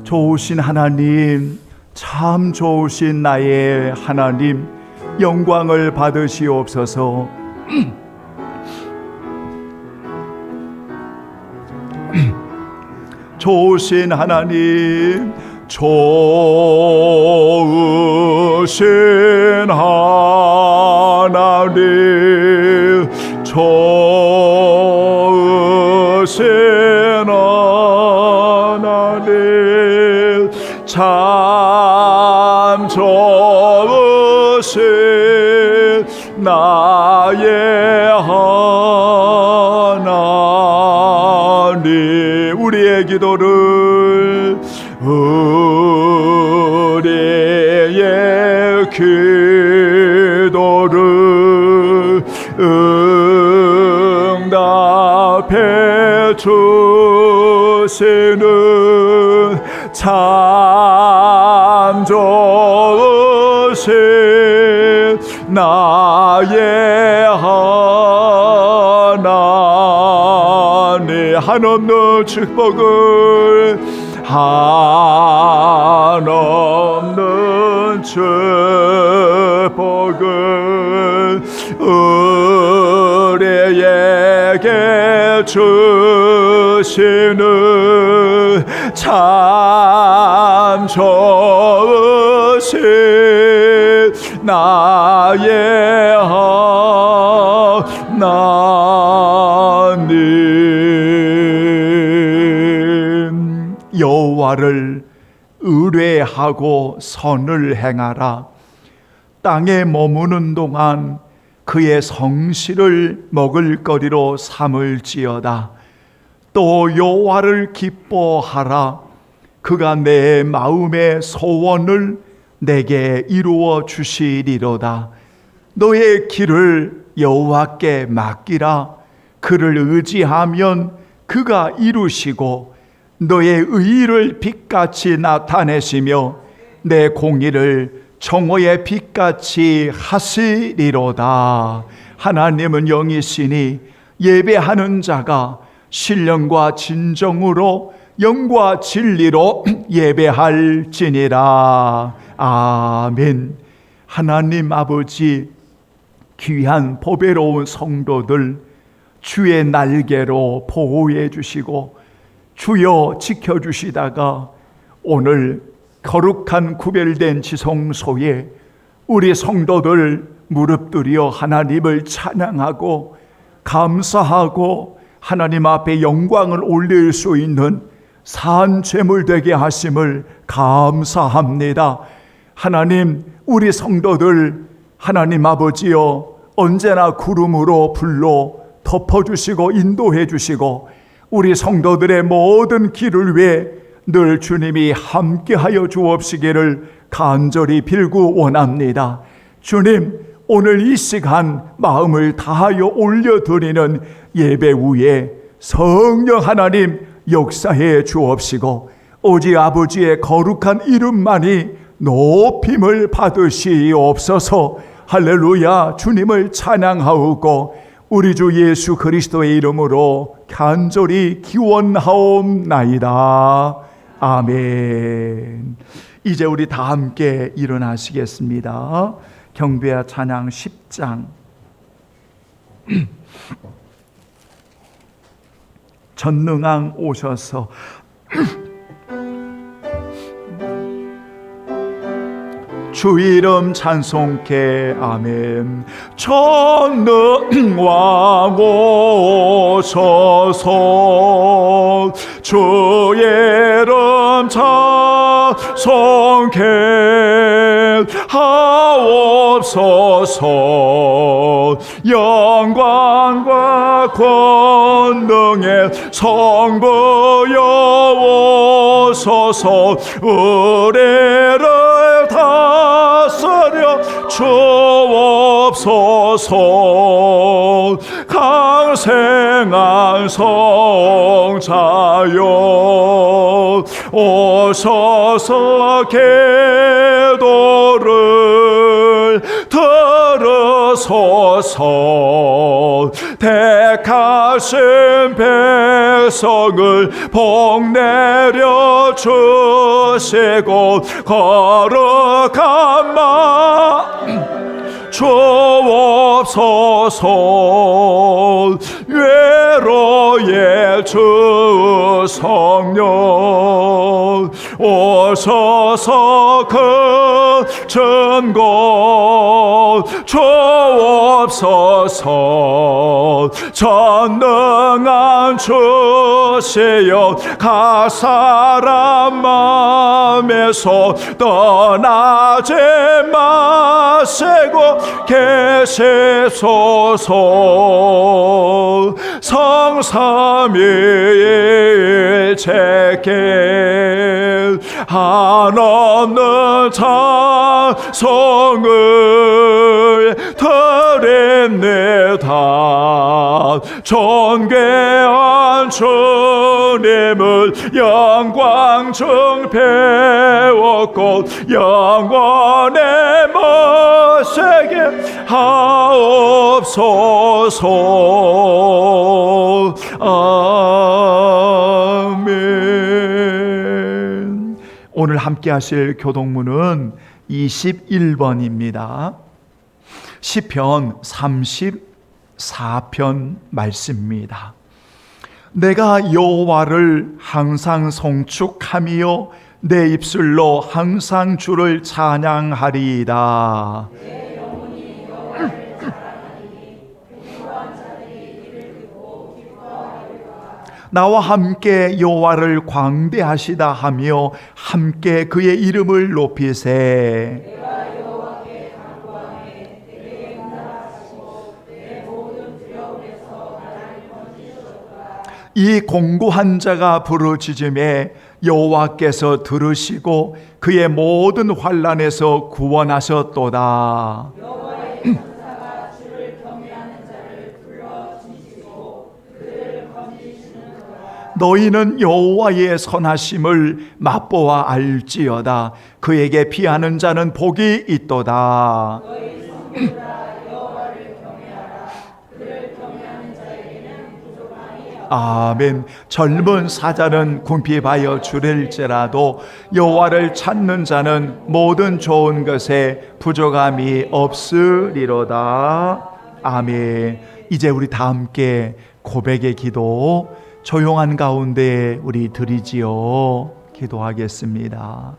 좋으신 하나님, 참 좋으신 나의 하나님, 영광을 받으시옵소서. 좋으신 하나님, 좋으신 하나님, 좋으신 하나님, 참 좋으신 나의 하나님, 우리의 기도를 응답해 주시는 참 좋으신 나의 하나님, 한없는 축복을, 한없는 축복을 우리에게 주시는 참 좋으신 나의 하나님. 여호와를 의뢰하고 선을 행하라. 땅에 머무는 동안 그의 성실을 먹을거리로 삼을지어다. 또 여호와를 기뻐하라. 그가 내 마음의 소원을 내게 이루어 주시리로다. 너의 길을 여호와께 맡기라. 그를 의지하면 그가 이루시고 너의 의의를 빛같이 나타내시며 내 공의를 정오의 빛같이 하시리로다. 하나님은 영이시니 예배하는 자가 신령과 진정으로 영과 진리로 예배할지니라. 아멘. 하나님 아버지, 귀한 보배로운 성도들 주의 날개로 보호해 주시고 주여 지켜주시다가 오늘 거룩한 구별된 지성소에 우리 성도들 무릎들여 하나님을 찬양하고 감사하고 하나님 앞에 영광을 올릴 수 있는 산 제물 되게 하심을 감사합니다. 하나님, 우리 성도들 하나님 아버지여 언제나 구름으로 불로 덮어주시고 인도해 주시고 우리 성도들의 모든 길을 위해 늘 주님이 함께하여 주옵시기를 간절히 빌고 원합니다. 주님, 오늘 이 시간 마음을 다하여 올려드리는 예배 후에 성령 하나님 역사해 주옵시고 오직 아버지의 거룩한 이름만이 높임을 받으시옵소서. 할렐루야. 주님을 찬양하오고 우리 주 예수 그리스도의 이름으로 간절히 기원하옵나이다. 아멘. 이제 우리 다 함께 일어나시겠습니다. 경배와 찬양 10장. 전능왕 오셔서 주 이름 찬송케. 아멘. 전능왕 오셔서 주의 이름 찬송케 하옵소서. 영광과 권능의 성부 여오소서. 우리를 다스려 주옵소서. 주옵소서. 강생한 성자여 오셔서 기도를 들으소서. 택하신 백성을 복 내려 주시고 거룩한 마음 주옵소서. 외로의 주 성령 오셔서 그 증거 주옵소서. 전능한 주시여 가사람 마음에서 떠나지 마시고 계시소서. 성삼위일체계 한없는 찬송을 드립니다. 존귀한 주님을 영광 중 배웠고 영원의 모시게 하옵소서. 아멘. 오늘 함께 하실 교독문은 21번입니다. 시편 34편 말씀입니다. 내가 여호와를 항상 송축하며 내 입술로 항상 주를 찬양하리이다. 나와 함께 여호와를 광대하시다 하며 함께 그의 이름을 높이세. 이 공고한 자가 부르짖음에 여호와께서 들으시고 그의 모든 환난에서 구원하셨도다. 너희는 여호와의 선하심을 맛보아 알지어다. 그에게 피하는 자는 복이 있도다. 아멘. 젊은 사자는 궁핍하여 주릴지라도 여호와를 찾는 자는 모든 좋은 것에 부족함이 없으리로다. 아멘. 이제 우리 다 함께 고백의 기도 조용한 가운데 우리 드리지요. 기도하겠습니다.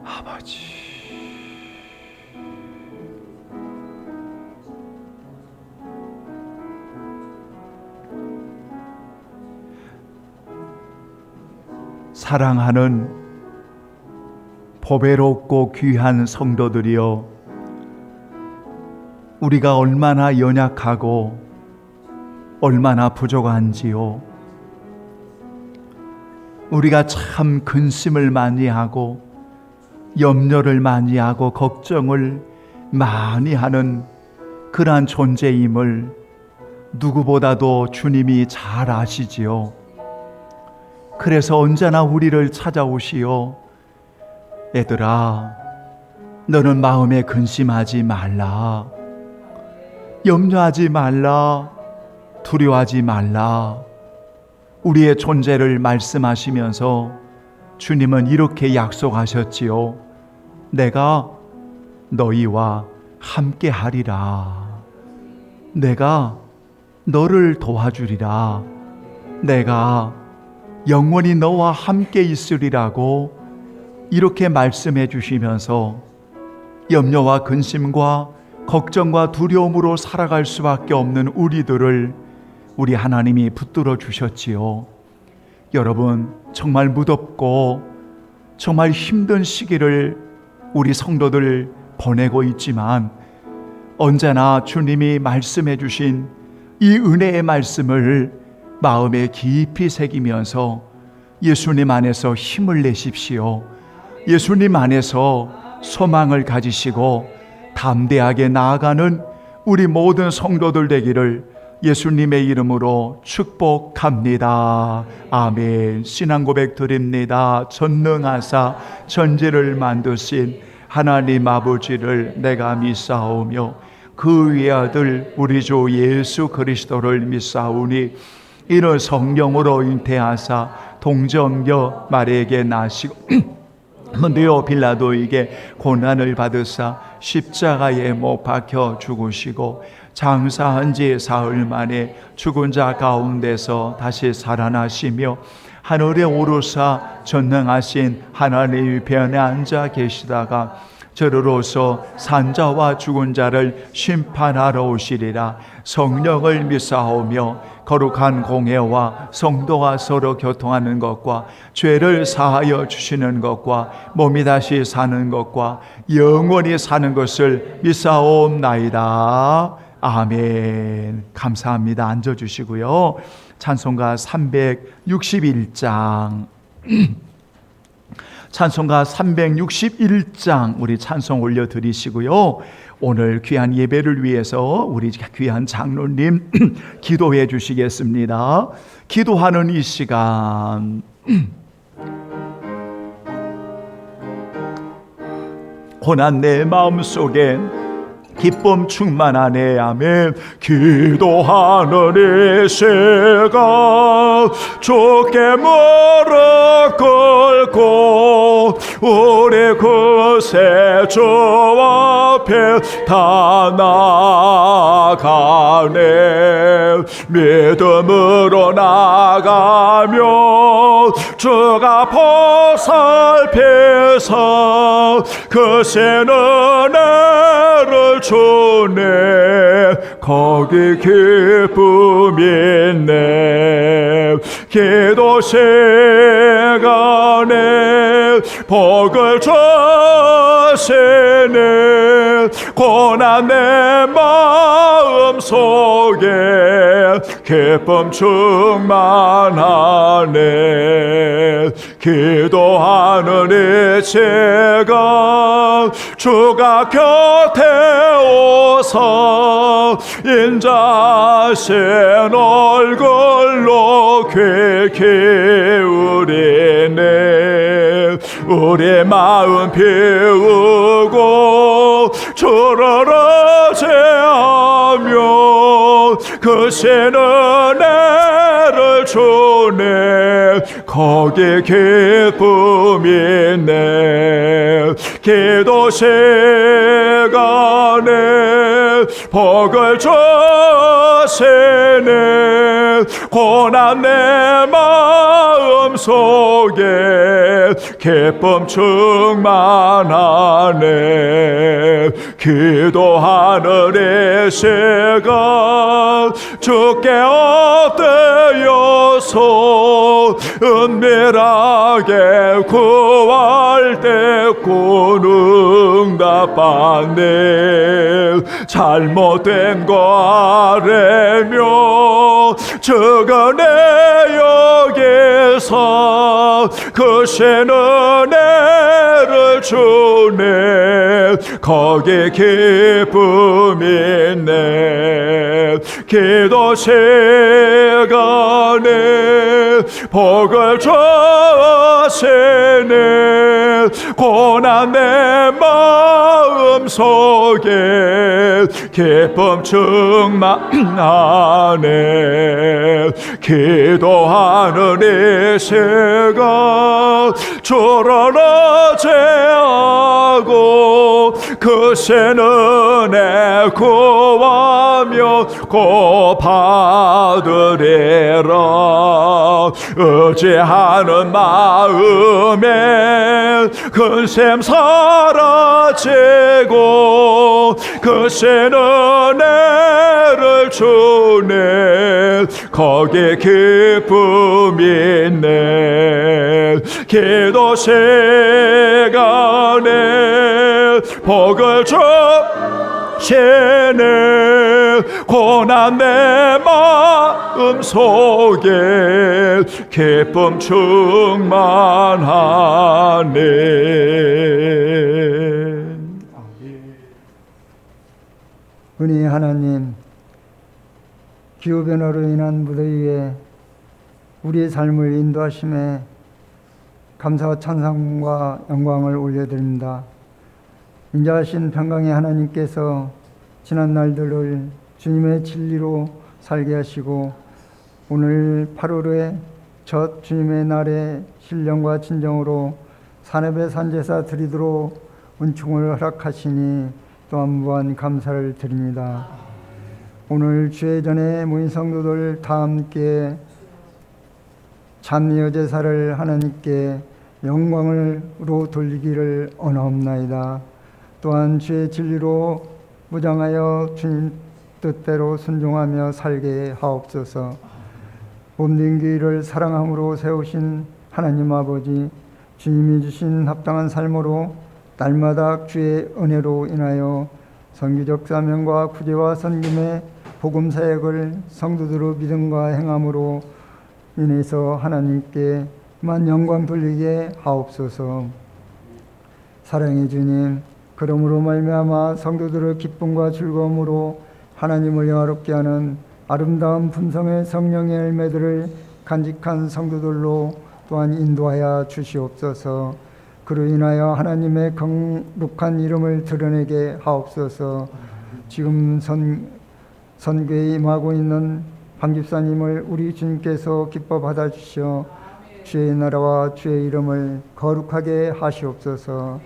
아버지, 사랑하는 보배롭고 귀한 성도들이여, 우리가 얼마나 연약하고 얼마나 부족한지요. 우리가 참 근심을 많이 하고 염려를 많이 하고 걱정을 많이 하는 그러한 존재임을 누구보다도 주님이 잘 아시지요. 그래서 언제나 우리를 찾아오시어 얘들아, 너는 마음에 근심하지 말라, 염려하지 말라, 두려워하지 말라. 우리의 존재를 말씀하시면서 주님은 이렇게 약속하셨지요. 내가 너희와 함께 하리라. 내가 너를 도와주리라. 내가 영원히 너와 함께 있으리라고 이렇게 말씀해 주시면서 염려와 근심과 걱정과 두려움으로 살아갈 수밖에 없는 우리들을 우리 하나님이 붙들어 주셨지요. 여러분, 정말 무덥고 정말 힘든 시기를 우리 성도들 보내고 있지만 언제나 주님이 말씀해 주신 이 은혜의 말씀을 마음에 깊이 새기면서 예수님 안에서 힘을 내십시오. 예수님 안에서 소망을 가지시고 담대하게 나아가는 우리 모든 성도들 되기를 예수님의 이름으로 축복합니다. 아멘. 신앙 고백 드립니다. 전능하사 천지를 만드신 하나님 아버지를 내가 믿사오며 그 외아들 우리 주 예수 그리스도를 믿사오니 이는 성령으로 잉태하사 동정녀 마리아에게 나시고 본디오 빌라도에게 고난을 받으사 십자가에 못 박혀 죽으시고 장사한 지 사흘 만에 죽은 자 가운데서 다시 살아나시며 하늘에 오르사 전능하신 하나님의 편에 앉아 계시다가 저리로서 산자와 죽은 자를 심판하러 오시리라. 성령을 믿사오며 거룩한 공회와 성도가 서로 교통하는 것과 죄를 사하여 주시는 것과 몸이 다시 사는 것과 영원히 사는 것을 믿사옵나이다. 아멘. 감사합니다. 앉아주시고요. 찬송가 361장 찬송가 361장 우리 찬송 올려드리시고요. 오늘 귀한 예배를 위해서 우리 귀한 장로님 기도해 주시겠습니다. 기도하는 이 시간 고난 내 마음속엔 기쁨 충만하네. 아멘. 기도하는 이 시간 주께 무릎 꿇고 우리 구세 주 앞에 다 나아가네. 믿음으로 나가며 주가 보살펴서 그 새는 은혜를 주네. 거기 기쁨이 있네. 기도 시간에 복을 주시네. 고난 내 마음 속에 기쁨 충만하네. 기도하는 이 시간 주가 곁에 오서 인자신 얼굴로 귀 기울이네. 우리 마음 비우고 주를 의지하며 그 신 은혜를 주네. 거기 기쁨이 있네. 기도 시간에 복을 주시네. 고난 내 마음 속에 기쁨 충만하네. 기도하는 이 시간 주께 엎드려서 은밀하게 구할 때 응답받네. 잘못된 거 아뢰며 적은 내 여기서 크신 은혜를 주네. 거기 기쁨이 있네. 기도 시간에 복을 주시네. 고난 내 마음 속에 기쁨 충만하네. 기도하는 이 시간 주를 의지하고 크신 은혜 구하며 곧 받으리라. 의지하는 마음에 근심 사라지고 크신 은혜를 주네. 거기 기쁨이 있네. 기도 시간에 복을 주시네. 고난 내 마음 속에 기쁨 충만하네. 은혜의 하나님, 기후변화로 인한 무더위에 우리의 삶을 인도하심에 감사와 찬송과 영광을 올려드립니다. 인자하신 평강의 하나님께서 지난 날들을 주님의 진리로 살게 하시고 오늘 8월의 첫 주님의 날에 신령과 진정으로 산업의 산제사 드리도록 은총을 허락하시니 또한 무한 감사를 드립니다. 오늘 주의 전에 모인 성도들 다 함께 찬미의 제사를 하나님께 영광으로 돌리기를 원하옵나이다. 또한 주의 진리로 무장하여 주님 뜻대로 순종하며 살게 하옵소서. 몸된 교회를 사랑함으로 세우신 하나님 아버지, 주님이 주신 합당한 삶으로 날마다 주의 은혜로 인하여 선교적 사명과 구제와 선김의 복음 사역을 성도들의 믿음과 행함으로 인해서 하나님께만 영광 돌리게 하옵소서. 사랑의 주님, 그러므로 말미암아 성도들의 기쁨과 즐거움으로 하나님을 영화롭게 하는 아름다운 품성의 성령의 열매들을 간직한 성도들로 또한 인도하여 주시옵소서. 그로 인하여 하나님의 거룩한 이름을 드러내게 하옵소서. 지금 선교에 임하고 있는 방 집사님을 우리 주님께서 기뻐 받아주시어 주의 나라와 주의 이름을 거룩하게 하시옵소서.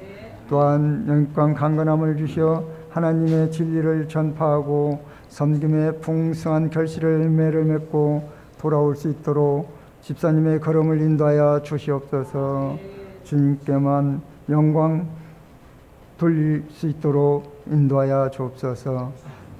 또한 영광 강건함을 주시어 하나님의 진리를 전파하고 섬김의 풍성한 결실을 매를 맺고 돌아올 수 있도록 집사님의 걸음을 인도하여 주시옵소서. 주님께만 영광 돌릴 수 있도록 인도하여 주옵소서.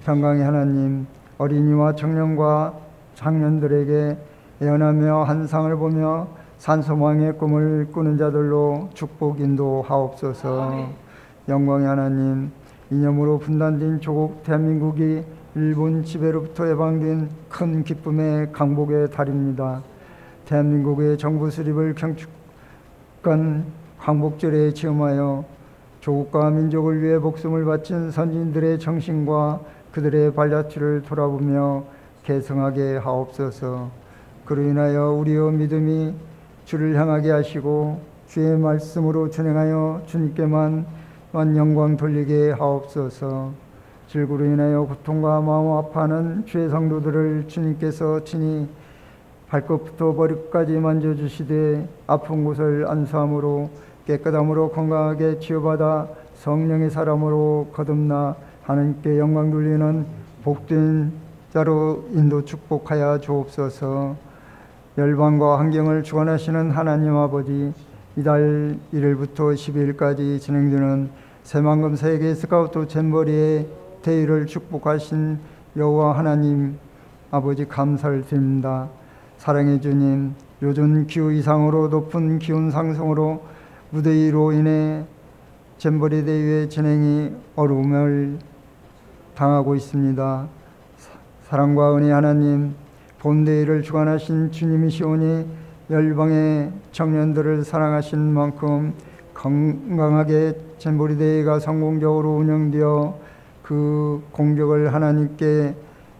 평강의 하나님, 어린이와 청년과 장년들에게 예언하며 환상을 보며 산소망의 꿈을 꾸는 자들로 축복 인도하옵소서. 영광의 하나님, 이념으로 분단된 조국 대한민국이 일본 지배로부터 해방된 큰 기쁨의 강복의 달입니다. 대한민국의 정부 수립을 경축한 광복절에 체험하여 조국과 민족을 위해 목숨을 바친 선진들의 정신과 그들의 발자취를 돌아보며 계승하게 하옵소서. 그로 인하여 우리의 믿음이 주를 향하게 하시고 주의 말씀으로 준행하여 주님께만 영광 돌리게 하옵소서. 질고로 인하여 고통과 마음 아파하는 주의 성도들을 주님께서 친히 발끝부터 머리까지 만져주시되 아픈 곳을 안수함으로 깨끗함으로 건강하게 치유받아 성령의 사람으로 거듭나 하나님께 영광 돌리는 복된 자로 인도 축복하여 주옵소서. 열방과 환경을 주관하시는 하나님 아버지, 이달 1일부터 12일까지 진행되는 새만금 세계 스카우트 잼버리의 대회를 축복하신 여호와 하나님 아버지 감사를 드립니다. 사랑의 주님, 요즘 기후 이상으로 높은 기온 상승으로 무더위로 인해 잼버리 대회 진행이 어려움을 당하고 있습니다. 사랑과 은혜 하나님, 본대회를 주관하신 주님이시오니 열방의 청년들을 사랑하신 만큼 건강하게 잼버리 대회가 성공적으로 운영되어 그 공격을 하나님께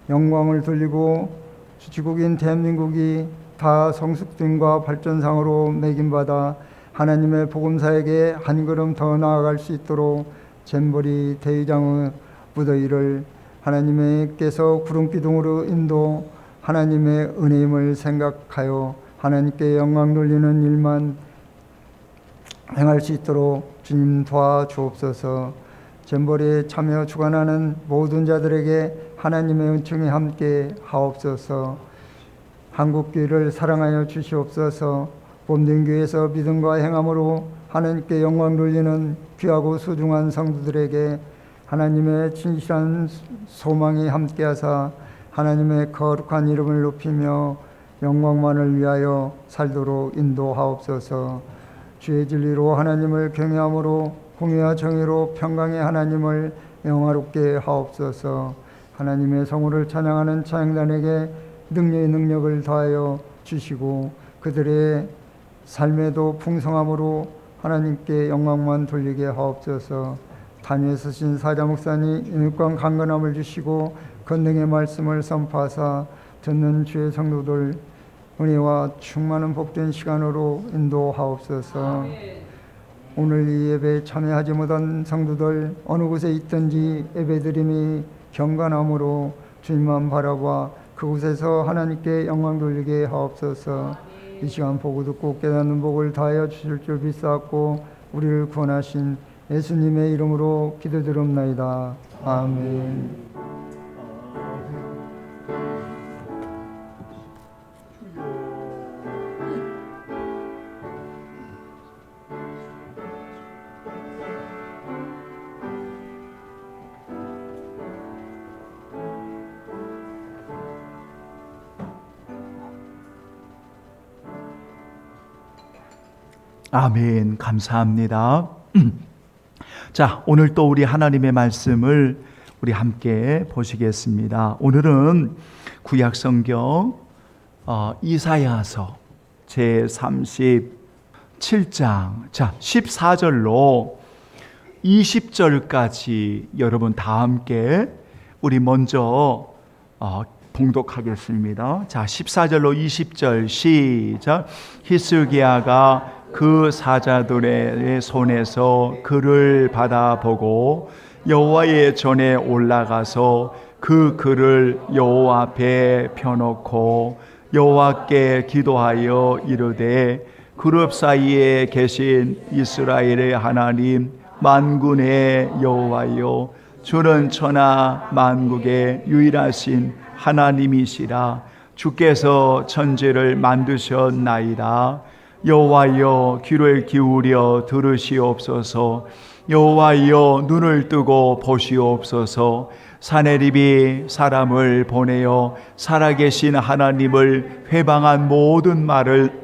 영광을 돌리고 주지국인 대한민국이 다 성숙됨과 발전상으로 매김받아 하나님의 복음사에게 한 걸음 더 나아갈 수 있도록 잼버리 대회장의 무더위를 하나님께서 구름기둥으로 인도 하나님의 은혜임을 생각하여 하나님께 영광 돌리는 일만 행할 수 있도록 주님 도와주옵소서. 잼버리에 참여 주관하는 모든 자들에게 하나님의 은총이 함께 하옵소서. 한국교회를 사랑하여 주시옵소서. 봄den교회에서 믿음과 행함으로 하나님께 영광 돌리는 귀하고 소중한 성도들에게 하나님의 진실한 소망이 함께하사 하나님의 거룩한 이름을 높이며 영광만을 위하여 살도록 인도하옵소서. 주의 진리로 하나님을 경외함으로 공의와 정의로 평강의 하나님을 영화롭게 하옵소서. 하나님의 성호를 찬양하는 찬양단에게 능력의 능력을 더하여 주시고 그들의 삶에도 풍성함으로 하나님께 영광만 돌리게 하옵소서. 단위에 서신 사자 목사님 인육과 강건함을 주시고 권능의 말씀을 선포하사 듣는 주의 성도들 은혜와 충만한 복된 시간으로 인도하옵소서. 오늘 이 예배에 참여하지 못한 성도들 어느 곳에 있든지 예배드림이 경건함으로 주님만 바라봐 그곳에서 하나님께 영광 돌리게 하옵소서. 이 시간 보고 듣고 깨닫는 복을 다하여 주실 줄 믿사옵고 우리를 구원하신 예수님의 이름으로 기도드립나이다. 아멘. 아멘. 감사합니다. 자, 오늘 또 우리 하나님의 말씀을 우리 함께 보시겠습니다. 오늘은 구약 성경 이사야서 제 37장 자 14절로 20절까지 여러분 다 함께 우리 먼저 봉독하겠습니다. 자 14절로 20절 시작. 히스기야가 그 사자들의 손에서 글을 받아보고 여호와의 전에 올라가서 그 글을 여호와 앞에 펴놓고 여호와께 기도하여 이르되 그룹 사이에 계신 이스라엘의 하나님 만군의 여호와여 주는 천하 만국의 유일하신 하나님이시라. 주께서 천지를 만드셨나이다. 여호와여 귀를 기울여 들으시옵소서. 여호와여 눈을 뜨고 보시옵소서. 사내립이 사람을 보내어 살아계신 하나님을 회방한 모든 말을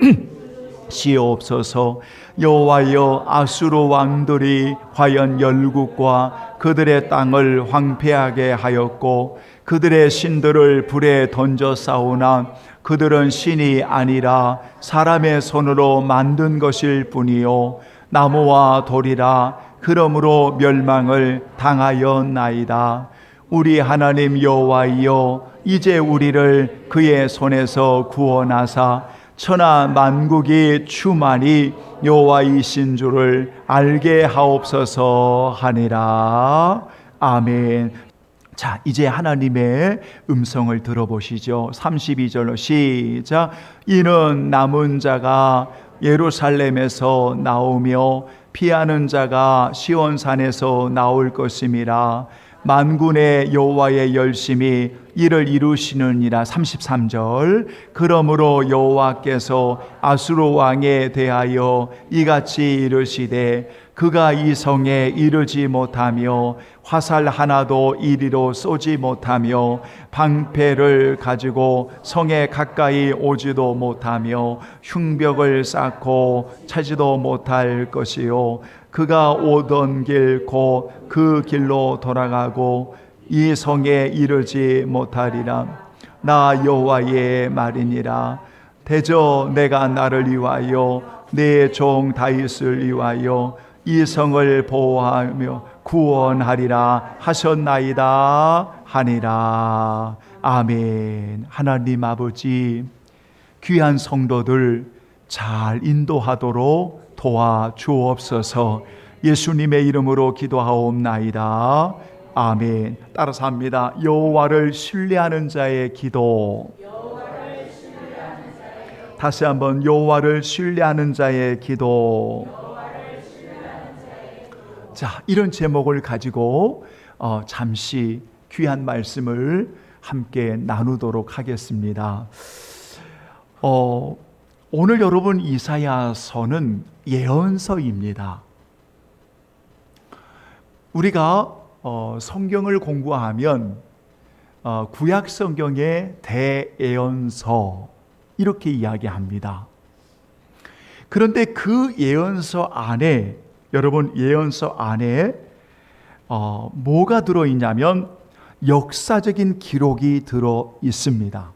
시옵소서. 여호와여 아수르 왕들이 과연 열국과 그들의 땅을 황폐하게 하였고 그들의 신들을 불에 던져 싸우나 그들은 신이 아니라 사람의 손으로 만든 것일 뿐이요 나무와 돌이라. 그러므로 멸망을 당하였나이다. 우리 하나님 여호와여 이제 우리를 그의 손에서 구원하사 천하 만국이 주만이 여호와이신 줄을 알게 하옵소서 하니라. 아멘. 자, 이제 하나님의 음성을 들어보시죠. 32절로 시작. 이는 남은 자가 예루살렘에서 나오며 피하는 자가 시온산에서 나올 것임이라. 만군의 여호와의 열심이 이를 이루시느니라. 33절. 그러므로 여호와께서 아수르 왕에 대하여 이같이 이르시되 그가 이 성에 이르지 못하며 화살 하나도 이리로 쏘지 못하며 방패를 가지고 성에 가까이 오지도 못하며 흉벽을 쌓고 차지도 못할 것이요 그가 오던 길 곧 그 길로 돌아가고 이 성에 이르지 못하리라. 나 여호와의 말이니라. 대저 내가 나를 위하여 내 종 다윗을 위하여 이 성을 보호하며 구원하리라 하셨나이다 하니라. 아멘. 하나님 아버지, 귀한 성도들 잘 인도하도록 도와주옵소서. 예수님의 이름으로 기도하옵나이다. 아멘. 따라서 합니다. 여호와를 신뢰하는 자의 기도. 다시 한번 여호와를 신뢰하는 자의 기도. 자, 이런 제목을 가지고 잠시 귀한 말씀을 함께 나누도록 하겠습니다. 오늘 여러분 이사야서는 예언서입니다. 우리가 성경을 공부하면 구약 성경의 대예언서 이렇게 이야기합니다. 그런데 그 예언서 안에 여러분 예언서 안에 뭐가 들어있냐면 역사적인 기록이 들어 있습니다.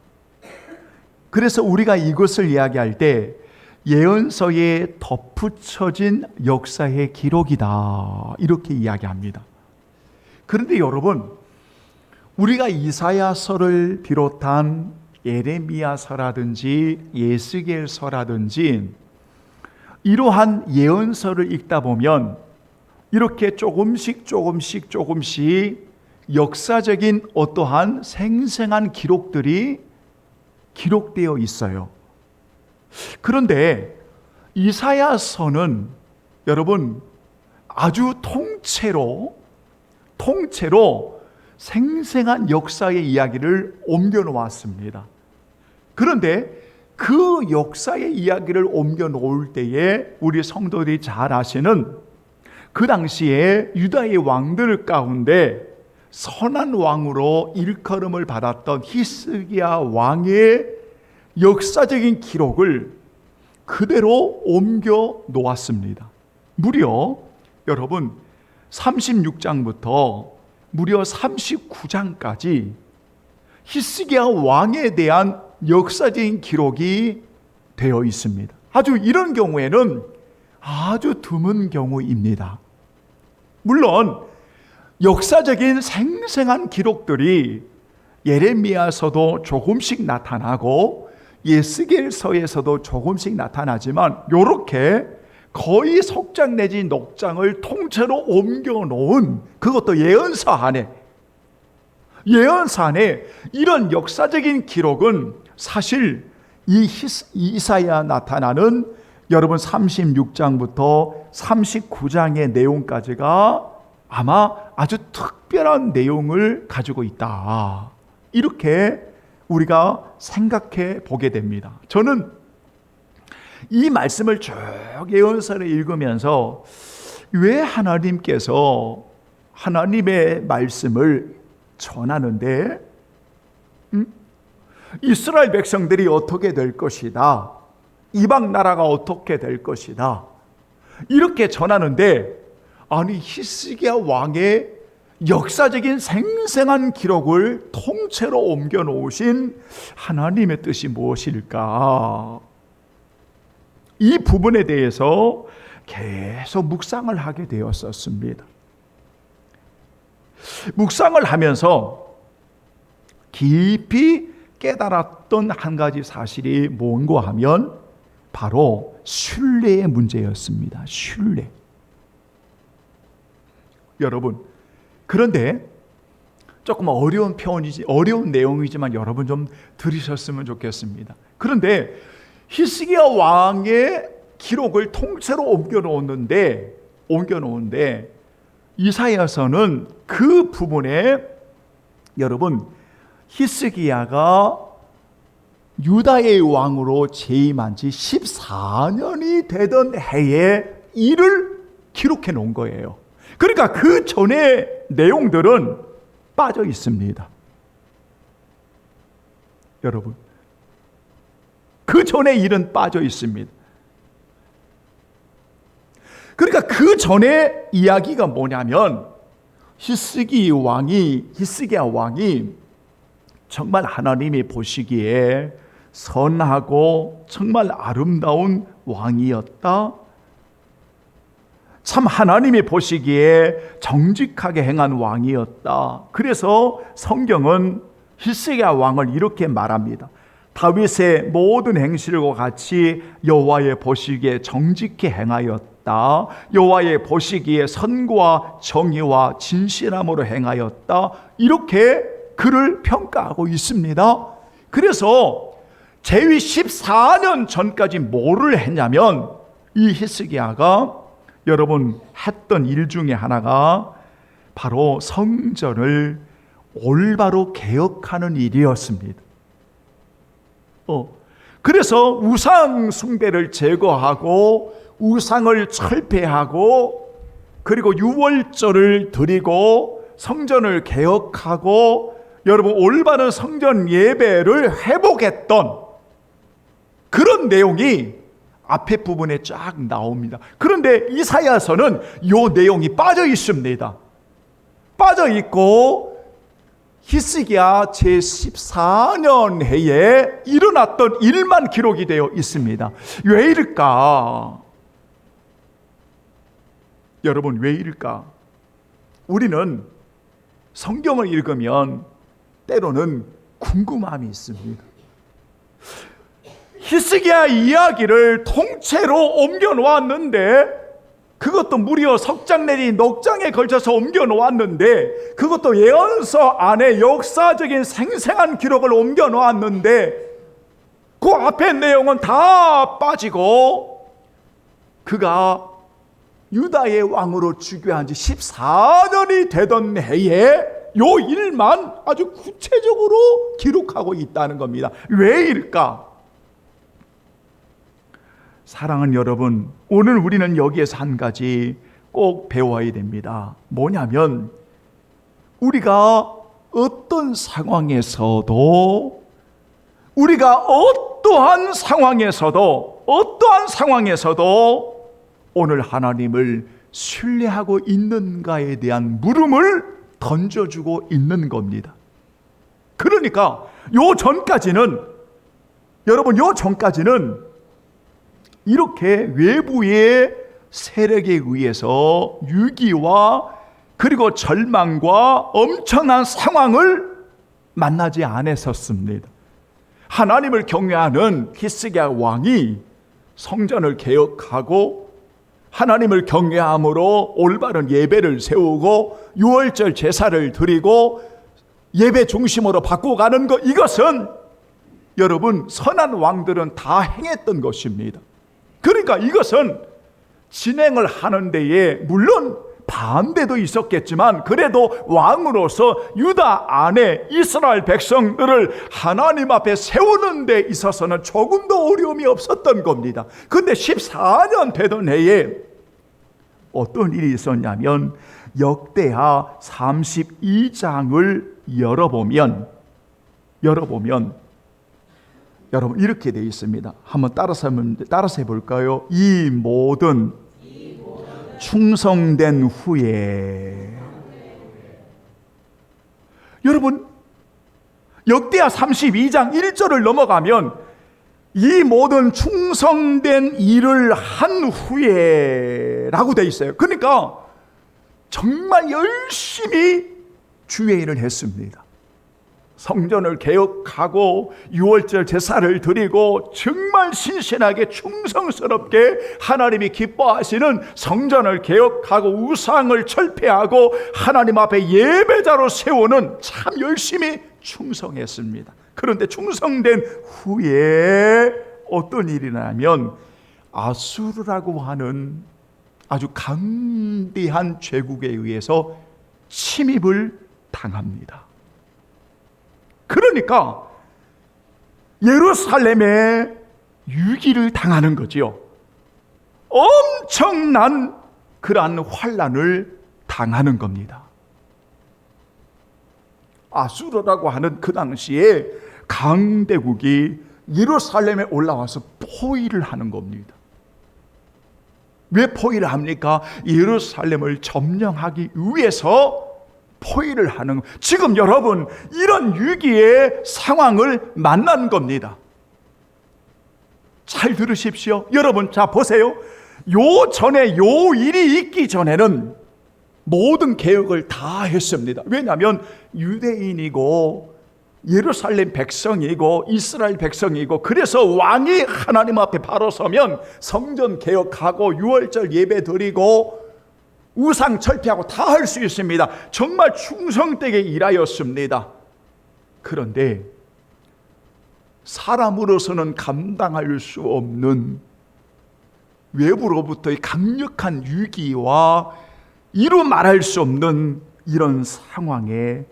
그래서 우리가 이것을 이야기할 때 예언서에 덧붙여진 역사의 기록이다 이렇게 이야기합니다. 그런데 여러분, 우리가 이사야서를 비롯한 예레미야서라든지 예스겔서라든지 이러한 예언서를 읽다 보면 이렇게 조금씩 역사적인 어떠한 생생한 기록들이 기록되어 있어요. 그런데 이사야서는 여러분 아주 통째로 생생한 역사의 이야기를 옮겨 놓았습니다. 그런데 그 역사의 이야기를 옮겨 놓을 때에 우리 성도들이 잘 아시는 그 당시에 유다의 왕들 가운데 선한 왕으로 일컬음을 받았던 히스기야 왕의 역사적인 기록을 그대로 옮겨 놓았습니다. 무려 여러분 36장부터 무려 39장까지 히스기야 왕에 대한 역사적인 기록이 되어 있습니다. 아주 이런 경우에는 아주 드문 경우입니다. 물론 역사적인 생생한 기록들이 예레미야서도 조금씩 나타나고 예스겔서에서도 조금씩 나타나지만 이렇게 거의 석장 내지 넉장을 통째로 옮겨 놓은 그것도 예언서 안에 이런 역사적인 기록은 사실 이 이사야 나타나는 여러분 36장부터 39장의 내용까지가 아마 아주 특별한 내용을 가지고 있다. 이렇게 우리가 생각해 보게 됩니다. 저는 이 말씀을 쭉 예언서를 읽으면서 왜 하나님께서 하나님의 말씀을 전하는데 이스라엘 백성들이 어떻게 될 것이다, 이방 나라가 어떻게 될 것이다 이렇게 전하는데, 아니 히스기야 왕의 역사적인 생생한 기록을 통째로 옮겨 놓으신 하나님의 뜻이 무엇일까? 이 부분에 대해서 계속 묵상을 하게 되었었습니다. 묵상을 하면서 깊이 깨달았던 한 가지 사실이 뭔가 하면 바로 신뢰의 문제였습니다. 신뢰. 여러분, 그런데 조금 어려운 내용이지만 여러분 좀 들으셨으면 좋겠습니다. 그런데 히스기야 왕의 기록을 통째로 옮겨 놓는데 이사야서는 그 부분에 여러분 히스기야가 유다의 왕으로 재임한 지 14년이 되던 해의 일을 기록해 놓은 거예요. 그러니까 그 전의 내용들은 빠져 있습니다. 여러분, 그 전의 일은 빠져 있습니다. 그러니까 그 전의 이야기가 뭐냐면 히스기야 왕이 정말 하나님이 보시기에 선하고 정말 아름다운 왕이었다. 참 하나님이 보시기에 정직하게 행한 왕이었다. 그래서 성경은 히스기야 왕을 이렇게 말합니다. 다윗의 모든 행실과 같이 여호와의 보시기에 정직히 행하였다. 여호와의 보시기에 선과 정의와 진실함으로 행하였다. 이렇게 그를 평가하고 있습니다. 그래서 제위 14년 전까지 뭐를 했냐면 이 히스기야가 여러분 했던 일 중에 하나가 바로 성전을 올바로 개혁하는 일이었습니다. 그래서 우상 숭배를 제거하고 우상을 철폐하고 그리고 유월절을 드리고 성전을 개혁하고 여러분 올바른 성전 예배를 회복했던 그런 내용이 앞에 부분에 쫙 나옵니다. 그런데 이사야서는 이 내용이 빠져 있습니다. 빠져 있고 히스기야 제14년 해에 일어났던 일만 기록이 되어 있습니다. 왜일까? 여러분, 왜일까? 우리는 성경을 읽으면 때로는 궁금함이 있습니다. 히스기야 이야기를 통째로 옮겨 놓았는데 그것도 무려 석장 내지 넉 장에 걸쳐서 옮겨 놓았는데 그것도 예언서 안에 역사적인 생생한 기록을 옮겨 놓았는데 그 앞에 내용은 다 빠지고 그가 유다의 왕으로 즉위한 지 14년이 되던 해에 요 일만 아주 구체적으로 기록하고 있다는 겁니다. 왜일까? 사랑하는 여러분, 오늘 우리는 여기에서 한 가지 꼭 배워야 됩니다. 뭐냐면 우리가 어떤 상황에서도 오늘 하나님을 신뢰하고 있는가에 대한 물음을 던져주고 있는 겁니다. 그러니까 요 전까지는 이렇게 외부의 세력에 의해서 위기와 그리고 절망과 엄청난 상황을 만나지 않았었습니다. 하나님을 경외하는 히스기야 왕이 성전을 개혁하고 하나님을 경외함으로 올바른 예배를 세우고 유월절 제사를 드리고 예배 중심으로 바꿔가는 것, 이것은 여러분 선한 왕들은 다 행했던 것입니다. 그러니까 이것은 진행을 하는 데에 물론 반대도 있었겠지만 그래도 왕으로서 유다 안에 이스라엘 백성들을 하나님 앞에 세우는 데 있어서는 조금도 어려움이 없었던 겁니다. 근데 14년 되던 해에 어떤 일이 있었냐면 역대하 32장을 열어보면 여러분 이렇게 되어 있습니다. 한번 따라서 해볼까요? 이 모든 충성된 후에 여러분 역대하 32장 1절을 넘어가면 이 모든 충성된 일을 한 후에 라고 되어 있어요. 그러니까 정말 열심히 주의 일을 했습니다. 성전을 개혁하고 유월절 제사를 드리고 정말 신실하게 충성스럽게 하나님이 기뻐하시는 성전을 개혁하고 우상을 철폐하고 하나님 앞에 예배자로 세우는 참 열심히 충성했습니다. 그런데 충성된 후에 어떤 일이 나면 아수르라고 하는 아주 강대한 제국에 의해서 침입을 당합니다. 그러니까 예루살렘에 유기를 당하는 거지요. 엄청난 그러한 환난을 당하는 겁니다. 아수르라고 하는 그 당시에 강대국이 예루살렘에 올라와서 포위를 하는 겁니다. 왜 포위를 합니까? 예루살렘을 점령하기 위해서 포위를 하는, 지금 여러분 이런 위기의 상황을 만난 겁니다. 잘 들으십시오. 여러분, 자 보세요. 요 전에 요 일이 있기 전에는 모든 개혁을 다 했습니다. 왜냐하면 유대인이고 예루살렘 백성이고 이스라엘 백성이고, 그래서 왕이 하나님 앞에 바로 서면 성전 개혁하고 유월절 예배 드리고 우상 철폐하고 다 할 수 있습니다. 정말 충성되게 일하였습니다. 그런데 사람으로서는 감당할 수 없는 외부로부터의 강력한 위기와 이루 말할 수 없는 이런 상황에,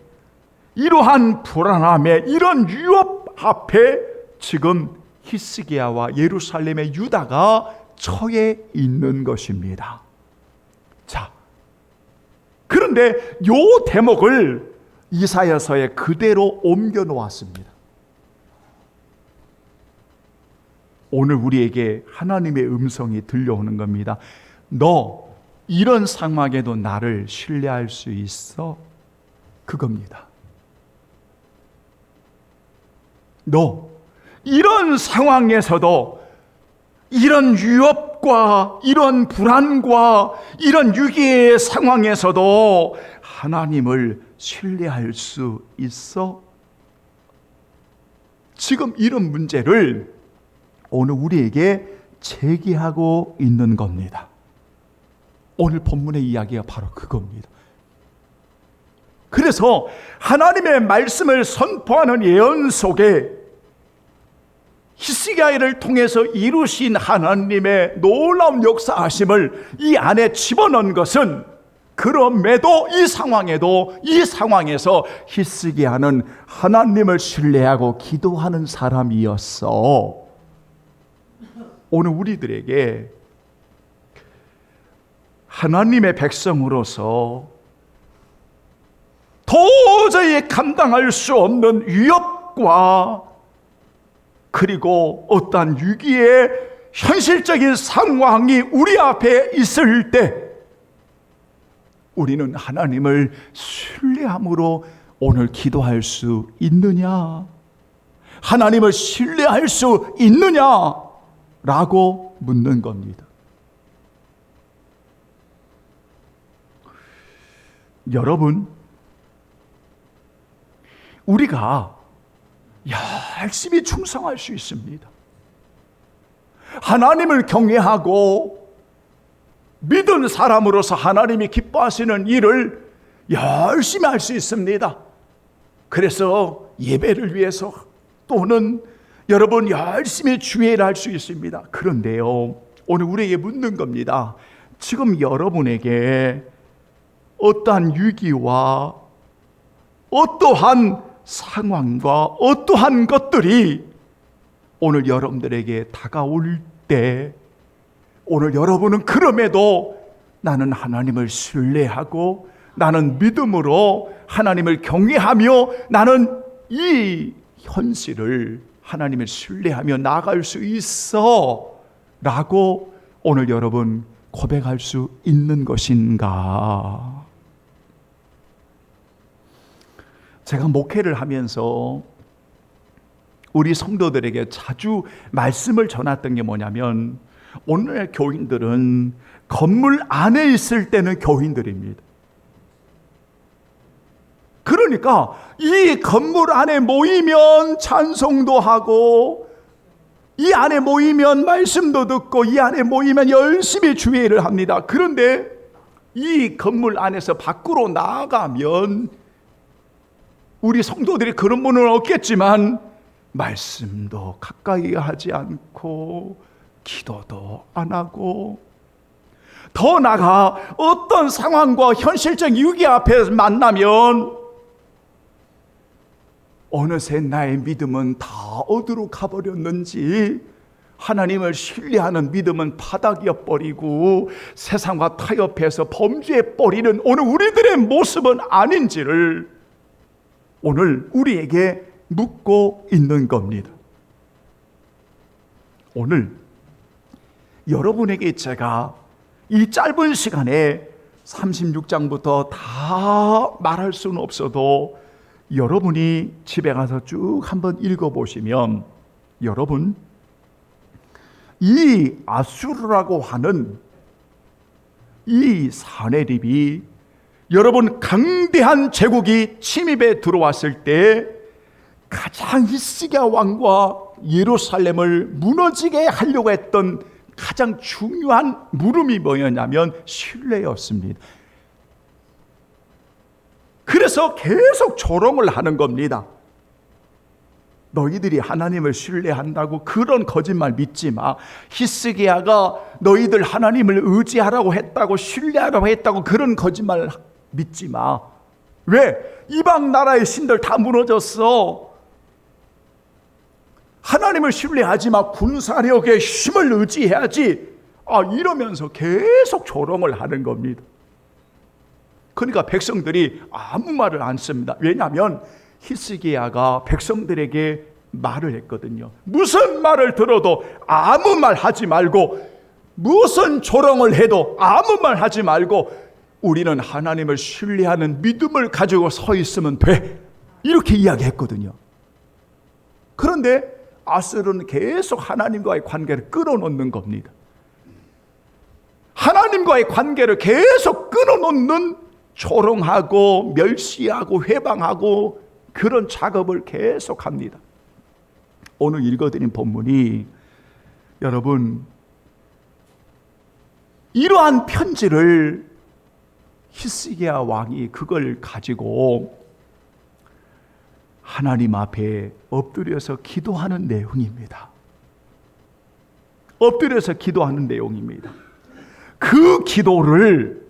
이러한 불안함에, 이런 위협 앞에 지금 히스기야와 예루살렘의 유다가 처해 있는 것입니다. 자, 그런데 요 대목을 이사야서에 그대로 옮겨 놓았습니다. 오늘 우리에게 하나님의 음성이 들려오는 겁니다. 너 이런 상황에도 나를 신뢰할 수 있어? 그겁니다. 너 이런 상황에서도, 이런 위협과 이런 불안과 이런 위기의 상황에서도 하나님을 신뢰할 수 있어? 지금 이런 문제를 오늘 우리에게 제기하고 있는 겁니다. 오늘 본문의 이야기가 바로 그겁니다. 그래서 하나님의 말씀을 선포하는 예언 속에 히스기야를 통해서 이루신 하나님의 놀라운 역사하심을 이 안에 집어넣은 것은, 그럼에도 이 상황에서 히스기야는 하나님을 신뢰하고 기도하는 사람이었어. 오늘 우리들에게 하나님의 백성으로서 도저히 감당할 수 없는 위협과 그리고 어떠한 위기의 현실적인 상황이 우리 앞에 있을 때 우리는 하나님을 신뢰함으로 오늘 기도할 수 있느냐? 하나님을 신뢰할 수 있느냐? 라고 묻는 겁니다. 여러분, 우리가 열심히 충성할 수 있습니다. 하나님을 경외하고 믿은 사람으로서 하나님이 기뻐하시는 일을 열심히 할 수 있습니다. 그래서 예배를 위해서 또는 여러분 열심히 주의를 할 수 있습니다. 그런데요, 오늘 우리에게 묻는 겁니다. 지금 여러분에게 어떠한 위기와 어떠한 상황과 어떠한 것들이 오늘 여러분들에게 다가올 때, 오늘 여러분은 그럼에도 나는 하나님을 신뢰하고 나는 믿음으로 하나님을 경외하며 나는 이 현실을 하나님을 신뢰하며 나아갈 수 있어 라고 오늘 여러분 고백할 수 있는 것인가? 제가 목회를 하면서 우리 성도들에게 자주 말씀을 전했던 게 뭐냐면, 오늘날 교인들은 건물 안에 있을 때는 교인들입니다. 그러니까 이 건물 안에 모이면 찬송도 하고, 이 안에 모이면 말씀도 듣고, 이 안에 모이면 열심히 주의를 합니다. 그런데 이 건물 안에서 밖으로 나아가면 우리 성도들이 그런 분은 없겠지만 말씀도 가까이 하지 않고 기도도 안 하고, 더 나아가 어떤 상황과 현실적 위기 앞에 만나면 어느새 나의 믿음은 다 어디로 가버렸는지 하나님을 신뢰하는 믿음은 바닥이어 버리고 세상과 타협해서 범죄에 버리는 오늘 우리들의 모습은 아닌지를 오늘 우리에게 묻고 있는 겁니다. 오늘 여러분에게 제가 이 짧은 시간에 36장부터 다 말할 수는 없어도 여러분이 집에 가서 쭉 한번 읽어보시면 여러분 이 아수르라고 하는 이 사내립이 여러분 강대한 제국이 침입에 들어왔을 때 가장 히스기야 왕과 예루살렘을 무너지게 하려고 했던 가장 중요한 물음이 뭐였냐면 신뢰였습니다. 그래서 계속 조롱을 하는 겁니다. 너희들이 하나님을 신뢰한다고 그런 거짓말 믿지 마. 히스기야가 너희들 하나님을 의지하라고 했다고 신뢰하라고 했다고 그런 거짓말 믿지 마. 왜? 이방 나라의 신들 다 무너졌어. 하나님을 신뢰하지 마. 군사력의 힘을 의지해야지. 이러면서 계속 조롱을 하는 겁니다. 그러니까 백성들이 아무 말을 안 씁니다. 왜냐하면 히스기야가 백성들에게 말을 했거든요. 무슨 말을 들어도 아무 말 하지 말고, 무슨 조롱을 해도 아무 말 하지 말고 우리는 하나님을 신뢰하는 믿음을 가지고 서 있으면 돼. 이렇게 이야기했거든요. 그런데 아수르는 계속 하나님과의 관계를 끊어놓는 겁니다. 하나님과의 관계를 계속 끊어놓는 조롱하고 멸시하고 회방하고 그런 작업을 계속합니다. 오늘 읽어드린 본문이 여러분 이러한 편지를 히스기야 왕이 그걸 가지고 하나님 앞에 엎드려서 기도하는 내용입니다. 엎드려서 기도하는 내용입니다. 그 기도를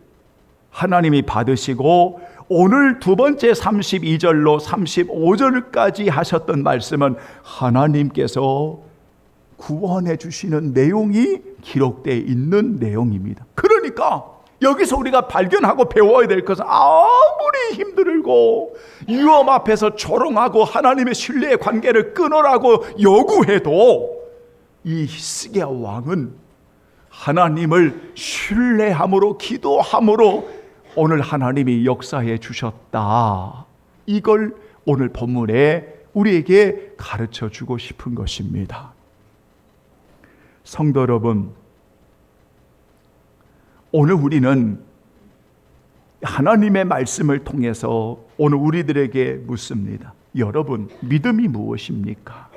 하나님이 받으시고 오늘 두 번째 32절로 35절까지 하셨던 말씀은 하나님께서 구원해 주시는 내용이 기록되어 있는 내용입니다. 그러니까 여기서 우리가 발견하고 배워야 될 것은 아무리 힘들고 위험 앞에서 조롱하고 하나님의 신뢰의 관계를 끊으라고 요구해도 이 히스기야 왕은 하나님을 신뢰함으로 기도함으로 오늘 하나님이 역사해 주셨다. 이걸 오늘 본문에 우리에게 가르쳐 주고 싶은 것입니다. 성도 여러분, 오늘 우리는 하나님의 말씀을 통해서 오늘 우리들에게 묻습니다. 여러분, 믿음이 무엇입니까?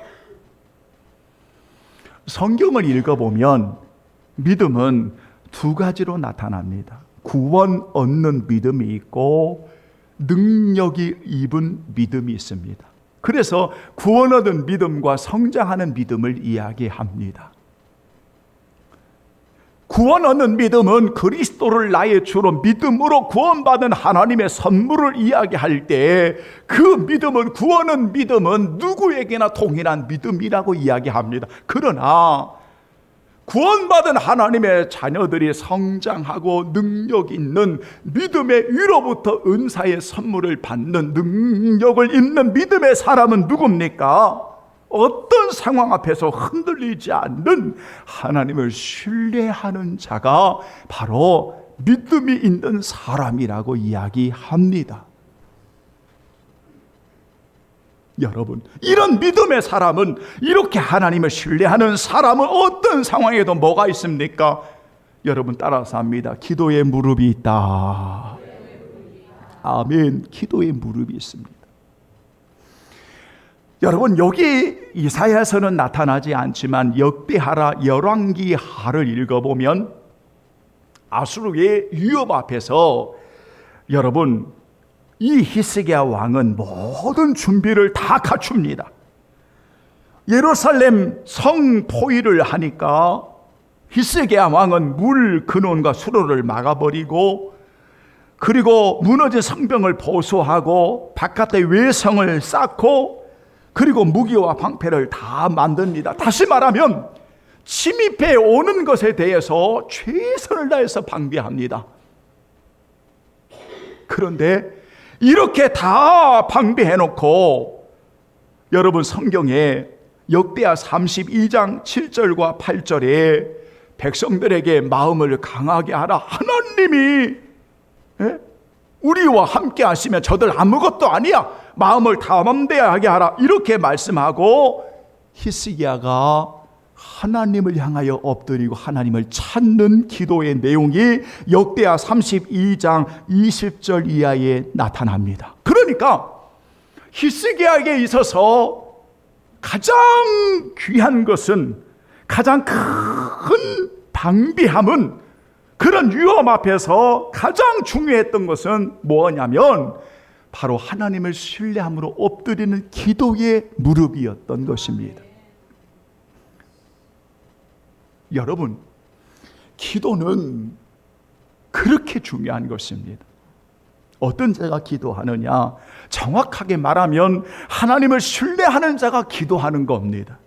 성경을 읽어보면 믿음은 두 가지로 나타납니다. 구원 얻는 믿음이 있고 능력이 입은 믿음이 있습니다. 그래서 구원 얻은 믿음과 성장하는 믿음을 이야기합니다. 구원 얻는 믿음은 그리스도를 나의 주로 믿음으로 구원받은 하나님의 선물을 이야기할 때 그 믿음은, 구원은 믿음은 누구에게나 동일한 믿음이라고 이야기합니다. 그러나 구원받은 하나님의 자녀들이 성장하고 능력 있는 믿음의 위로부터 은사의 선물을 받는 능력을 입는 믿음의 사람은 누굽니까? 어떤 상황 앞에서 흔들리지 않는 하나님을 신뢰하는 자가 바로 믿음이 있는 사람이라고 이야기합니다. 여러분, 이런 믿음의 사람은, 이렇게 하나님을 신뢰하는 사람은 어떤 상황에도 뭐가 있습니까? 여러분 따라서 합니다. 기도의 무릎이 있다. 아멘. 기도의 무릎이 있습니다. 여러분, 여기 이사야서는 나타나지 않지만 역대하라 열왕기하를 읽어보면 아수르의 위협 앞에서 여러분 이 히스기야 왕은 모든 준비를 다 갖춥니다. 예루살렘 성 포위를 하니까 히스기야 왕은 물 근원과 수로를 막아버리고, 그리고 무너진 성벽을 보수하고 바깥에 외성을 쌓고, 그리고 무기와 방패를 다 만듭니다. 다시 말하면 침입해 오는 것에 대해서 최선을 다해서 방비합니다. 그런데 이렇게 다 방비해놓고 여러분 성경에 역대하 32장 7절과 8절에 백성들에게 마음을 강하게 하라. 하나님이 우리와 함께 하시면 저들 아무것도 아니야. 마음을 담대하게 하라. 이렇게 말씀하고 히스기야가 하나님을 향하여 엎드리고 하나님을 찾는 기도의 내용이 역대하 32장 20절 이하에 나타납니다. 그러니까 히스기야에게 있어서 가장 귀한 것은, 가장 큰 방비함은, 그런 위험 앞에서 가장 중요했던 것은 뭐냐면 바로 하나님을 신뢰함으로 엎드리는 기도의 무릎이었던 것입니다. 여러분, 기도는 그렇게 중요한 것입니다. 어떤 자가 기도하느냐? 정확하게 말하면 하나님을 신뢰하는 자가 기도하는 겁니다.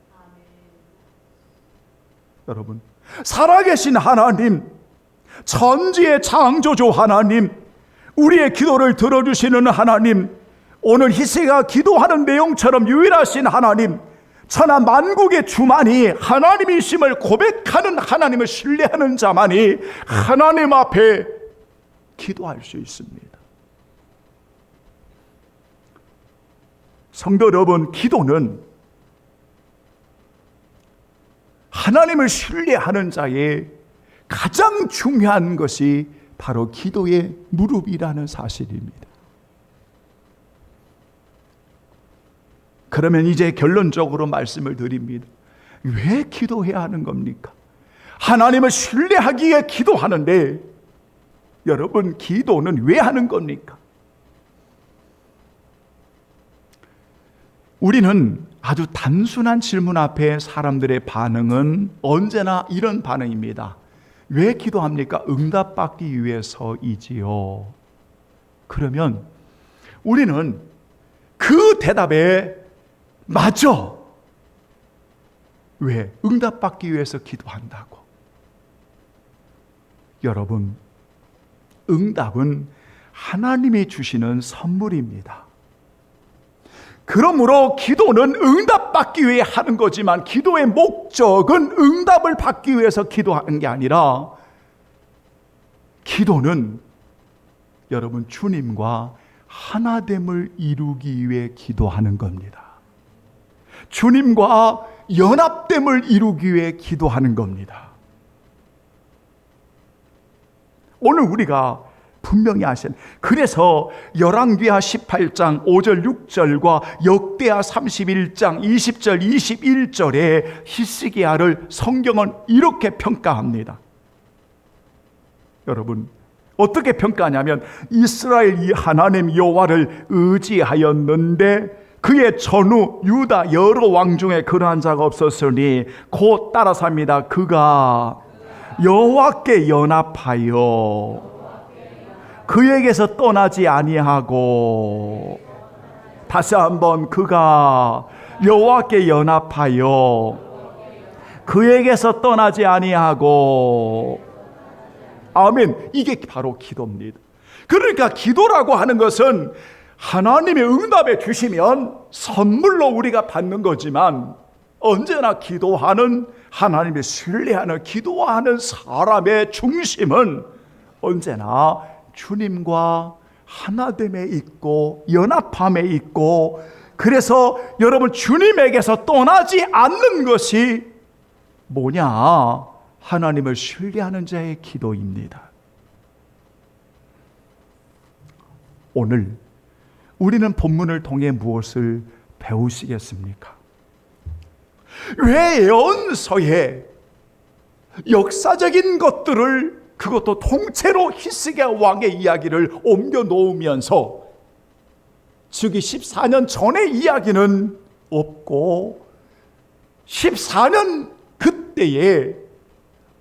여러분, 살아계신 하나님, 천지의 창조주 하나님, 우리의 기도를 들어주시는 하나님, 오늘 히스기야가 기도하는 내용처럼 유일하신 하나님, 천하 만국의 주만이 하나님이심을 고백하는, 하나님을 신뢰하는 자만이 하나님 앞에 기도할 수 있습니다. 성도 여러분, 기도는 하나님을 신뢰하는 자의 가장 중요한 것이 바로 기도의 무릎이라는 사실입니다. 그러면 이제 결론적으로 말씀을 드립니다. 왜 기도해야 하는 겁니까? 하나님을 신뢰하기 위해 기도하는데 여러분, 기도는 왜 하는 겁니까? 우리는 아주 단순한 질문 앞에 사람들의 반응은 언제나 이런 반응입니다. 왜 기도합니까? 응답받기 위해서이지요. 그러면 우리는 그 대답에 맞아. 왜? 응답받기 위해서 기도한다고. 여러분, 응답은 하나님이 주시는 선물입니다. 그러므로 기도는 응답받기 위해 하는 거지만 기도의 목적은 응답을 받기 위해서 기도하는 게 아니라, 기도는 여러분 주님과 하나됨을 이루기 위해 기도하는 겁니다. 주님과 연합됨을 이루기 위해 기도하는 겁니다. 오늘 우리가 분명히 아시는, 그래서 열왕기하 18장 5절 6절과 역대하 31장 20절 21절에 히스기야를 성경은 이렇게 평가합니다. 여러분, 어떻게 평가하냐면 이스라엘 이 하나님 여호와를 의지하였는데 그의 전후 유다 여러 왕 중에 그러한 자가 없었으니 곧 따라서 합니다. 그가 여호와께 연합하여 그에게서 떠나지 아니하고, 다시 한번, 그가 여호와께 연합하여 그에게서 떠나지 아니하고. 아멘. 이게 바로 기도입니다. 그러니까 기도라고 하는 것은 하나님의 응답해 주시면 선물로 우리가 받는 거지만, 언제나 기도하는, 하나님을 신뢰하는, 기도하는 사람의 중심은 언제나 주님과 하나됨에 있고 연합함에 있고, 그래서 여러분 주님에게서 떠나지 않는 것이 뭐냐? 하나님을 신뢰하는 자의 기도입니다. 오늘 우리는 본문을 통해 무엇을 배우시겠습니까? 왜 예언서에 역사적인 것들을, 그것도 통째로 히스기야 왕의 이야기를 옮겨 놓으면서, 즉위 14년 전의 이야기는 없고 14년 그때의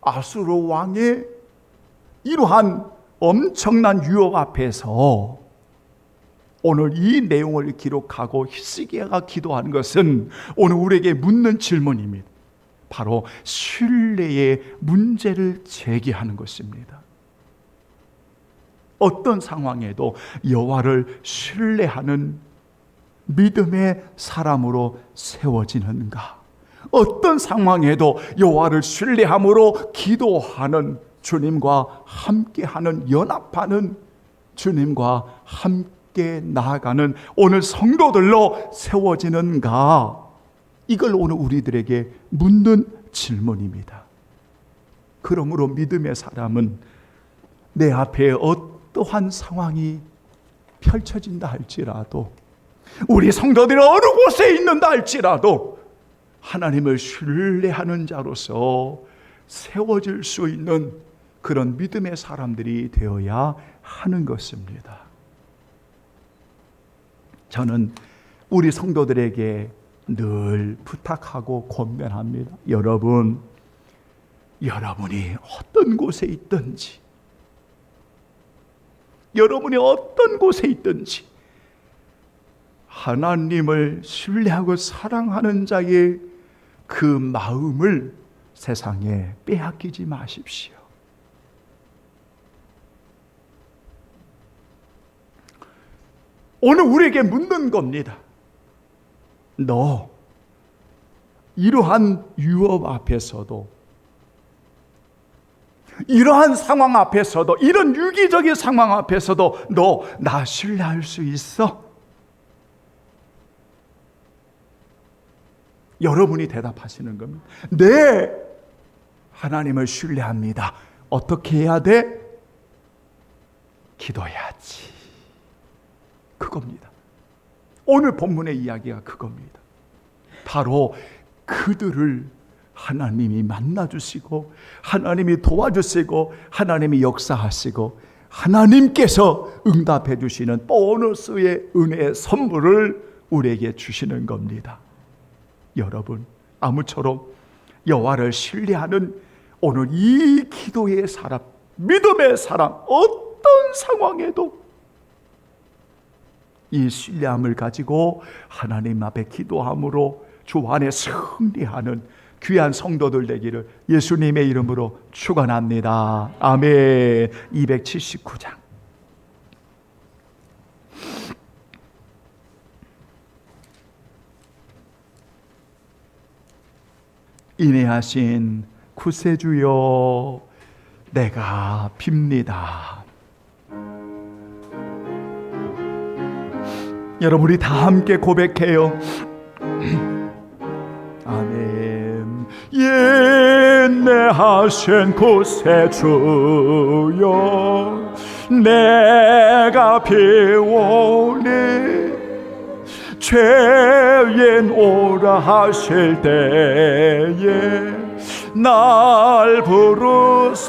아수르 왕의 이러한 엄청난 유혹 앞에서 오늘 이 내용을 기록하고 히스기야가 기도하는 것은 오늘 우리에게 묻는 질문입니다. 바로 신뢰의 문제를 제기하는 것입니다. 어떤 상황에도 여호와를 신뢰하는 믿음의 사람으로 세워지는가? 어떤 상황에도 여호와를 신뢰함으로 기도하는 주님과 함께하는, 연합하는, 주님과 함께 나아가는 오늘 성도들로 세워지는가? 이걸 오늘 우리들에게 묻는 질문입니다. 그러므로 믿음의 사람은 내 앞에 어떠한 상황이 펼쳐진다 할지라도, 우리 성도들이 어느 곳에 있는다 할지라도 하나님을 신뢰하는 자로서 세워질 수 있는 그런 믿음의 사람들이 되어야 하는 것입니다. 저는 우리 성도들에게 늘 부탁하고 권면합니다. 여러분이 어떤 곳에 있든지, 여러분이 어떤 곳에 있든지 하나님을 신뢰하고 사랑하는 자의 그 마음을 세상에 빼앗기지 마십시오. 오늘 우리에게 묻는 겁니다. 너 이러한 유업 앞에서도, 이러한 상황 앞에서도, 이런 유기적인 상황 앞에서도 너 나 신뢰할 수 있어? 여러분이 대답하시는 겁니다. 네, 하나님을 신뢰합니다. 어떻게 해야 돼? 기도해야지. 그겁니다. 오늘 본문의 이야기가 그겁니다. 바로 그들을 하나님이 만나주시고, 하나님이 도와주시고, 하나님이 역사하시고, 하나님께서 응답해 주시는 보너스의 은혜의 선물을 우리에게 주시는 겁니다. 여러분, 아무처럼 여호와를 신뢰하는 오늘 이 기도의 사람, 믿음의 사람, 어떤 상황에도 이 신뢰함을 가지고 하나님 앞에 기도함으로 주 안에 승리하는 귀한 성도들 되기를 예수님의 이름으로 축원합니다. 아멘. 279장. 인애하신 구세주여, 내가 빕니다. 여러분, 우리 다 함께 고백해요. 아멘. 인애하신 구세주여, 내가 비오니 죄인 오라 하실 때에 날 부르소서.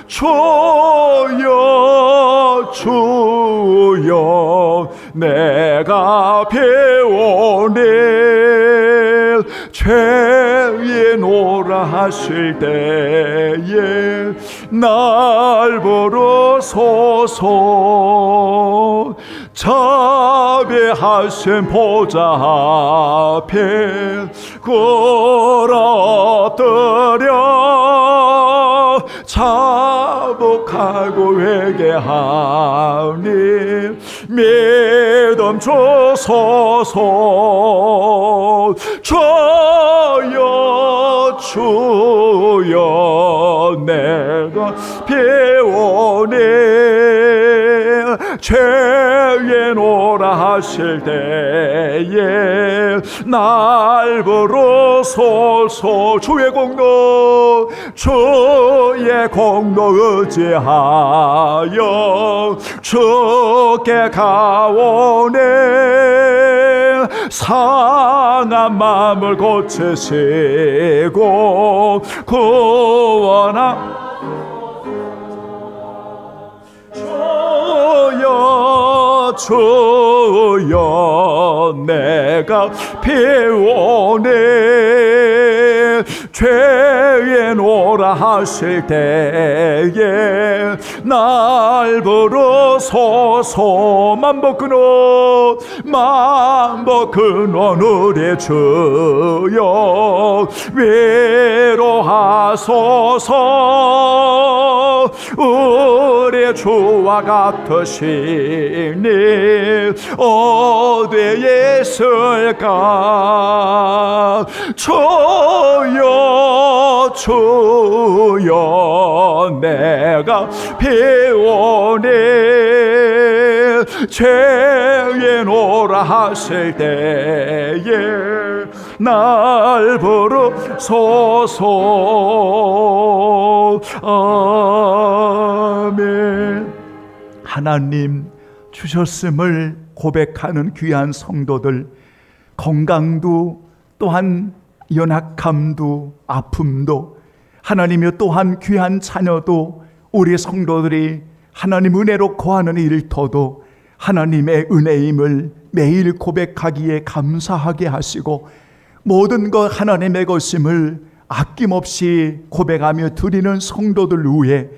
주여 주여, 내가 비오니 죄인 오라 하실 때에 날 부르소서. 자비하신 보좌 앞에 꿇어뜨려 자복하고 회개하니 믿음 주소서. 주여 주여, 내가 비오니 죄인 오라 하실 때에 날 부르소서. 주의 공로, 주의 공로 의지하여 주께 가오네. 상한 마음을 고치시고 구원하 주여, 내가 비오니 죄에 놀아 하실 때에 날 부르소서. 맘 벗은 오늘의 주여 위로하소서. 우리 주와 같으시니 어디에 있을까. 주여 내가 비오니 죄에 놀아 하실 때에 날 부르소서. 아멘. 하나님 주셨음을 고백하는 귀한 성도들, 건강도 또한 연약함도 아픔도 하나님이여 또한 귀한 자녀도 우리 성도들이 하나님 은혜로 거하는 일터도 하나님의 은혜임을 매일 고백하기에 감사하게 하시고 모든 것 하나님의 것임을 아낌없이 고백하며 드리는 성도들 위해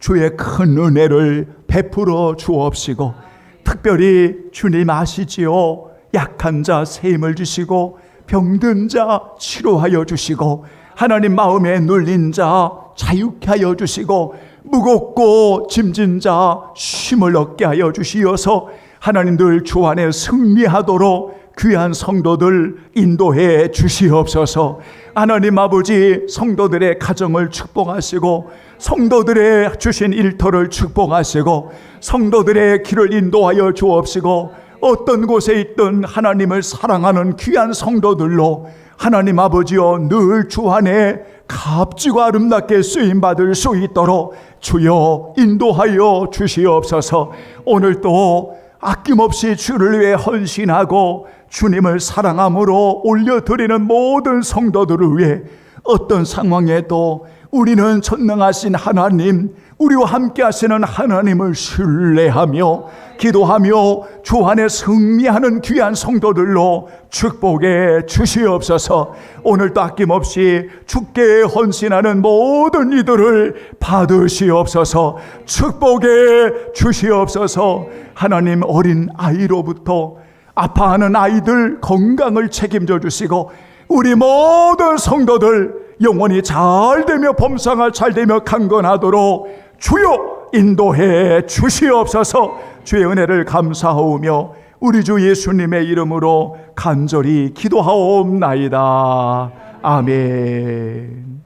주의 큰 은혜를 베풀어 주옵시고 특별히 주님 아시지요. 약한 자 세임을 주시고 병든 자 치료하여 주시고 하나님 마음에 눌린 자 자유케 하여 주시고 무겁고 짐진 자 쉼을 얻게 하여 주시어서 하나님 늘 주 안에 승리하도록 귀한 성도들 인도해 주시옵소서. 하나님 아버지 성도들의 가정을 축복하시고 성도들의 주신 일터를 축복하시고 성도들의 길을 인도하여 주옵시고 어떤 곳에 있든 하나님을 사랑하는 귀한 성도들로 하나님 아버지여 늘 주 안에 값지고 아름답게 쓰임받을 수 있도록 주여 인도하여 주시옵소서. 오늘도 아낌없이 주를 위해 헌신하고 주님을 사랑함으로 올려드리는 모든 성도들을 위해 어떤 상황에도 우리는 전능하신 하나님, 우리와 함께 하시는 하나님을 신뢰하며 기도하며 주 안에 승리하는 귀한 성도들로 축복해 주시옵소서. 오늘도 아낌없이 주께 헌신하는 모든 이들을 받으시옵소서. 축복해 주시옵소서. 하나님 어린 아이로부터 아파하는 아이들 건강을 책임져 주시고 우리 모든 성도들 영원히 잘되며 범상을 잘되며 강건하도록 주여 인도해 주시옵소서. 주의 은혜를 감사하오며 우리 주 예수님의 이름으로 간절히 기도하옵나이다. 아멘.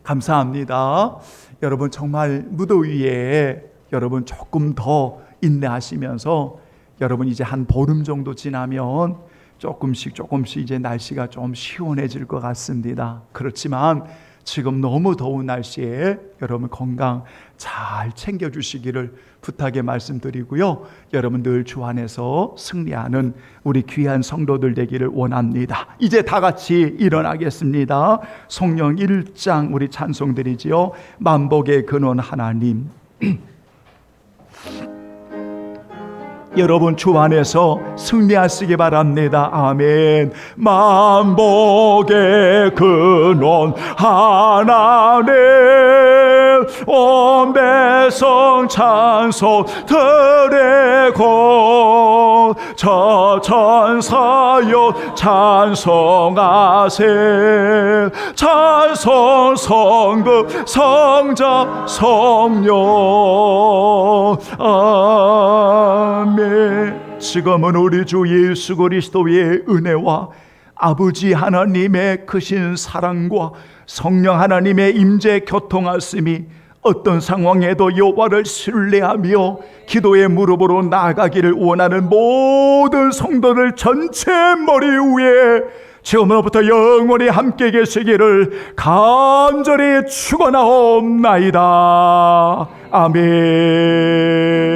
감사합니다. 여러분 정말 무더위에 여러분 조금 더 인내하시면서 여러분 이제 한 보름 정도 지나면 조금씩 이제 날씨가 좀 시원해질 것 같습니다. 그렇지만 지금 너무 더운 날씨에 여러분 건강 잘 챙겨주시기를 부탁의 말씀드리고요. 여러분 늘 주 안에서 승리하는 우리 귀한 성도들 되기를 원합니다. 이제 다 같이 일어나겠습니다. 성령 1장 우리 찬송드리지요. 만복의 근원 하나님. 여러분 주 안에서 승리하시기 바랍니다. 아멘. 만복의 근원 하나님 온 백성 찬송 드리고 저 천사여 찬송하세. 찬송 성부 성자 성령 아멘. 지금은 우리 주 예수 그리스도의 은혜와 아버지 하나님의 크신 사랑과 성령 하나님의 임재 교통하심이 어떤 상황에도 여호와를 신뢰하며 기도의 무릎으로 나아가기를 원하는 모든 성도들 전체 머리 위에 지금으로부터 영원히 함께 계시기를 간절히 축원하옵나이다. 아멘.